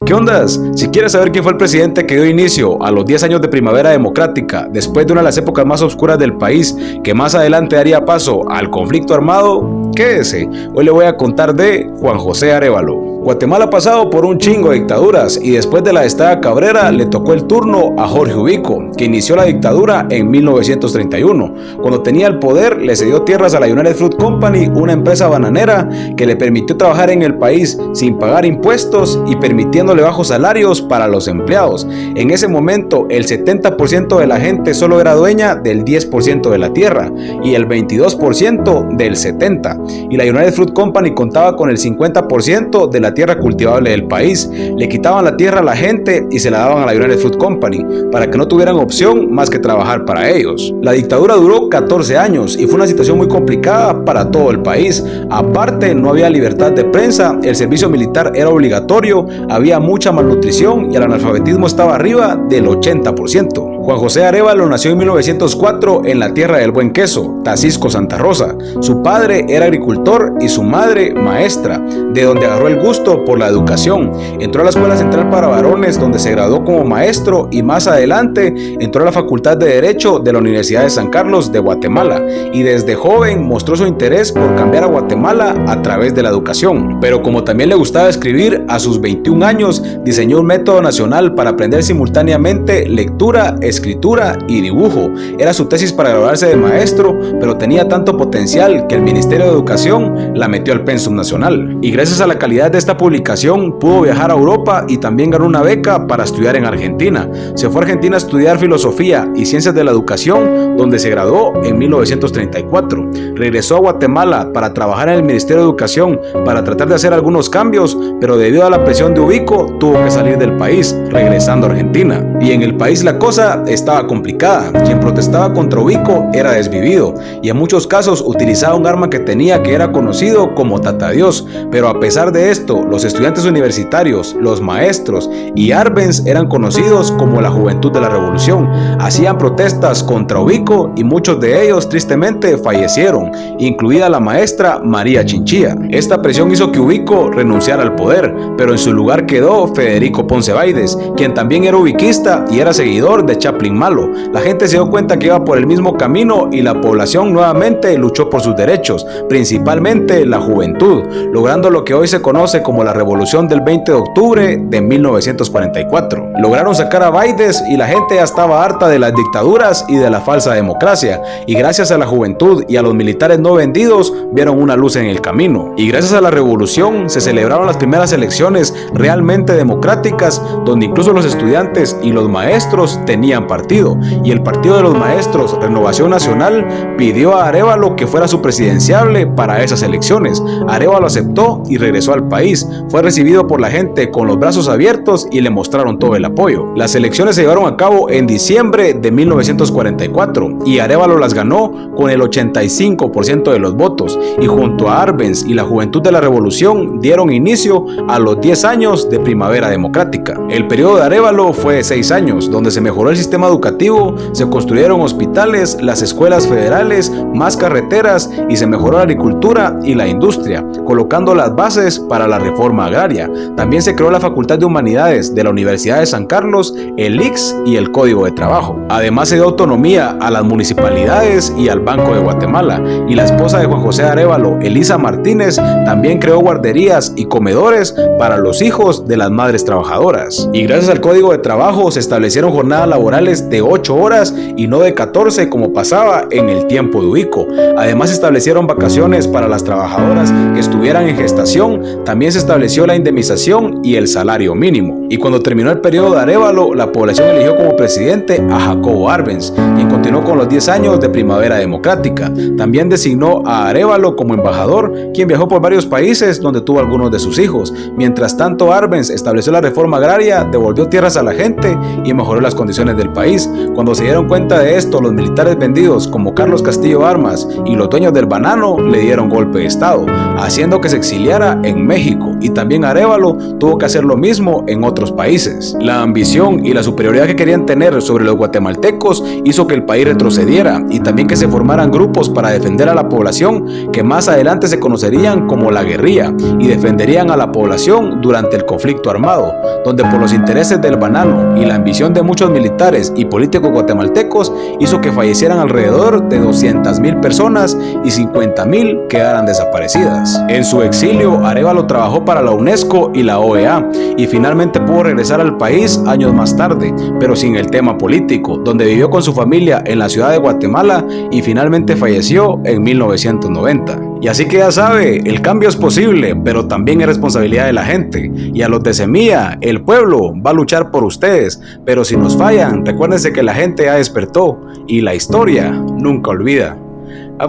¿Qué ondas? Si quieres saber quién fue el presidente que dio inicio a los 10 años de primavera democrática, después de una de las épocas más oscuras del país, que más adelante daría paso al conflicto armado, quédese. Hoy le voy a contar de Juan José Arévalo. Guatemala ha pasado por un chingo de dictaduras y después de la de Estrada Cabrera le tocó el turno a Jorge Ubico, que inició la dictadura en 1931. Cuando tenía el poder le cedió tierras a la United Fruit Company, una empresa bananera que le permitió trabajar en el país sin pagar impuestos y permitiéndole bajos salarios para los empleados. En ese momento el 70% de la gente solo era dueña del 10% de la tierra y el 22% del 70%. Y la United Fruit Company contaba con el 50% de la tierra cultivable del país. Le quitaban la tierra a la gente y se la daban a la United Fruit Company para que no tuvieran opción más que trabajar para ellos. La dictadura duró 14 años y fue una situación muy complicada para todo el país. Aparte, no había libertad de prensa, el servicio militar era obligatorio, había mucha malnutrición y el analfabetismo estaba arriba del 80%. Juan José Arévalo nació en 1904 en la tierra del buen queso, Tacisco, Santa Rosa. Su padre era agricultor y su madre maestra, de donde agarró el gusto por la educación. Entró a la Escuela Central para Varones, donde se graduó como maestro, y más adelante entró a la Facultad de Derecho de la Universidad de San Carlos de Guatemala, y desde joven mostró su interés por cambiar a Guatemala a través de la educación. Pero como también le gustaba escribir, a sus 21 años diseñó un método nacional para aprender simultáneamente lectura, escritura y dibujo. Era su tesis para graduarse de maestro, pero tenía tanto potencial que el Ministerio de Educación la metió al pensum nacional. Y gracias a la calidad de esta publicación pudo viajar a Europa y también ganó una beca para estudiar en Argentina. Se fue a Argentina a estudiar filosofía y ciencias de la educación, donde se graduó en 1934. Regresó a Guatemala para trabajar en el Ministerio de Educación para tratar de hacer algunos cambios, pero debido a la presión de Ubico tuvo que salir del país, regresando a Argentina. Y en el país la cosa estaba complicada. Quien protestaba contra Ubico era desvivido y en muchos casos utilizaba un arma que tenía, que era conocido como Tatadios. Pero a pesar de esto, los estudiantes universitarios, los maestros y Arbenz eran conocidos como la Juventud de la Revolución. Hacían protestas contra Ubico y muchos de ellos tristemente fallecieron, incluida la maestra María Chinchilla. Esta presión hizo que Ubico renunciara al poder, pero en su lugar quedó Federico Ponce Baides, quien también era ubiquista y era seguidor de Chaplin Malo. La gente se dio cuenta que iba por el mismo camino y la población nuevamente luchó por sus derechos, principalmente la juventud, logrando lo que hoy se conoce como la Revolución del 20 de octubre de 1944. Lograron sacar a Baides y la gente ya estaba harta de las dictaduras y de la falsa democracia, y gracias a la juventud y a los militares no vendidos vieron una luz en el camino. Y gracias a la revolución se celebraron las primeras elecciones realmente democráticas, donde incluso los estudiantes y los maestros tenían partido, y el partido de los maestros, Renovación Nacional, pidió a Arévalo que fuera su presidenciable para esas elecciones. Arévalo aceptó y regresó al país. Fue recibido por la gente con los brazos abiertos y le mostraron todo el apoyo. Las elecciones se llevaron a cabo en diciembre de 1944 y Arévalo las ganó con el 85% de los votos, y junto a Arbenz y la Juventud de la Revolución dieron inicio a los 10 años de primavera democrática. El periodo de Arévalo fue de 6 años, donde se mejoró el sistema educativo, se construyeron hospitales, las escuelas federales, más carreteras, y se mejoró la agricultura y la industria, colocando las bases para la reforma agraria. También se creó la Facultad de Humanidades de la Universidad de San Carlos, el ICS y el Código de Trabajo. Además se dio autonomía a las municipalidades y al Banco de Guatemala, y la esposa de Juan José Arévalo, Elisa Martínez, también creó guarderías y comedores para los hijos de las madres trabajadoras. Y gracias al Código de Trabajo se establecieron jornadas laborales de 8 horas y no de 14 como pasaba en el tiempo de Ubico. Además se establecieron vacaciones para las trabajadoras que estuvieran en gestación. También se estableció la indemnización y el salario mínimo. Y cuando terminó el periodo de Arévalo, la población eligió como presidente a Jacobo Arbenz, quien continuó con los 10 años de primavera democrática. También designó a Arévalo como embajador, quien viajó por varios países donde tuvo algunos de sus hijos. Mientras tanto, Arbenz estableció la reforma agraria, devolvió tierras a la gente y mejoró las condiciones del país. Cuando se dieron cuenta de esto, los militares vendidos como Carlos Castillo Armas y los dueños del banano le dieron golpe de estado, haciendo que se exiliara en México. México, y también Arévalo tuvo que hacer lo mismo en otros países. La ambición y la superioridad que querían tener sobre los guatemaltecos hizo que el país retrocediera y también que se formaran grupos para defender a la población que más adelante se conocerían como la guerrilla y defenderían a la población durante el conflicto armado, donde por los intereses del banano y la ambición de muchos militares y políticos guatemaltecos hizo que fallecieran alrededor de 200,000 personas y 50,000 quedaran desaparecidas. En su exilio, Arévalo trabajó para la UNESCO y la OEA y finalmente pudo regresar al país años más tarde, pero sin el tema político, donde vivió con su familia en la ciudad de Guatemala y finalmente falleció en 1990. Y así que ya sabe, el cambio es posible, pero también es responsabilidad de la gente. Y a los de Semilla, el pueblo va a luchar por ustedes, pero si nos fallan, recuérdense que la gente ya despertó y la historia nunca olvida.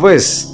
Pues...